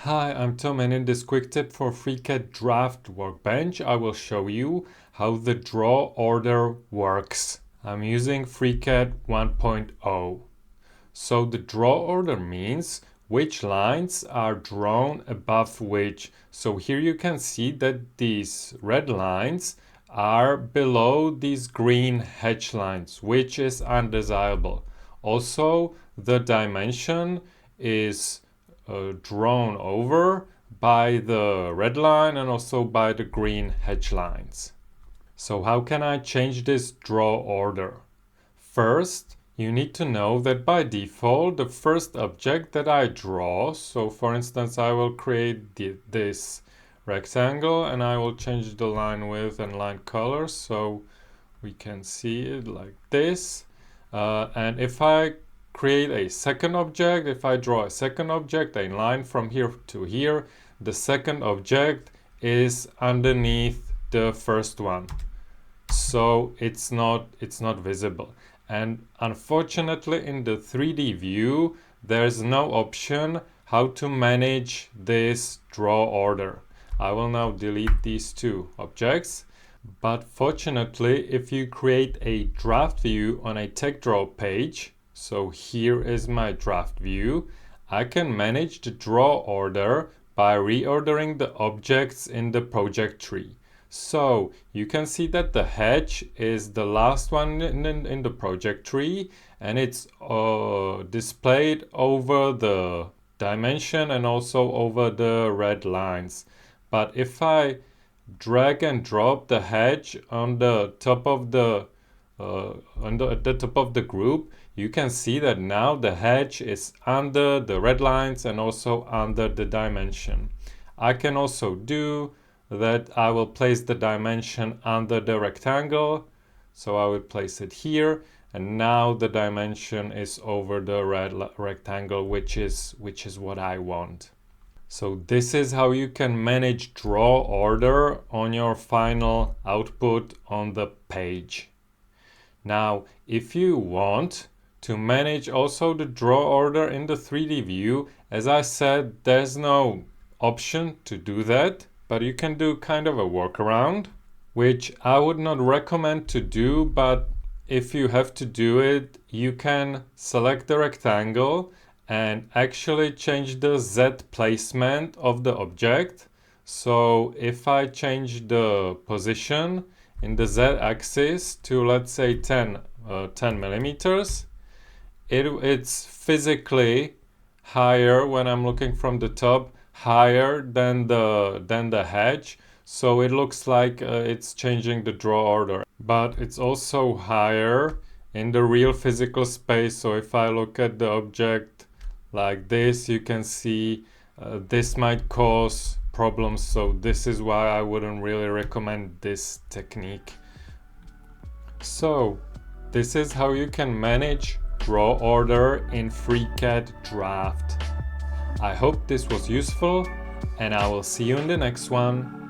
Hi, I'm Tom, and in this quick tip for FreeCAD Draft Workbench, I will show you how the draw order works. I'm using FreeCAD 1.0. So the draw order means which lines are drawn above which. So here you can see that these red lines are below these green hatch lines, which is undesirable. Also, the dimension is drawn over by the red line and also by the green hatch lines. So how can I change this draw order? First, you need to know that by default, the first object that I draw, so for instance, I will create this rectangle and I will change the line width and line color so we can see it like this. And if I create a second object, if I draw a second object, a line from here to here, the second object is underneath the first one. So it's not visible. And unfortunately in the 3D view, there's no option how to manage this draw order. I will now delete these two objects. But fortunately, if you create a draft view on a TechDraw page, so here is my draft view, I can manage the draw order by reordering the objects in the project tree. So you can see that the hatch is the last one in the project tree, and it's displayed over the dimension and also over the red lines. But if I drag and drop the hatch on the top of the at the top of the group, you can see that now the hatch is under the red lines and also under the dimension. I can also do that. I will place the dimension under the rectangle, so I will place it here, and now the dimension is over the red rectangle, which is what I want. So this is how you can manage draw order on your final output on the page. Now, if you want to manage also the draw order in the 3D view, as I said, there's no option to do that, but you can do kind of a workaround, which I would not recommend to do, but if you have to do it, you can select the rectangle and actually change the Z placement of the object. So if I change the position in the Z axis to, let's say, 10 millimeters, it's physically higher when I'm looking from the top, higher than the hatch. So it looks like it's changing the draw order, but it's also higher in the real physical space. So if I look at the object like this, you can see this might cause problems. So this is why I wouldn't really recommend this technique. So this is how you can manage draw order in FreeCAD Draft. I hope this was useful, and I will see you in the next one.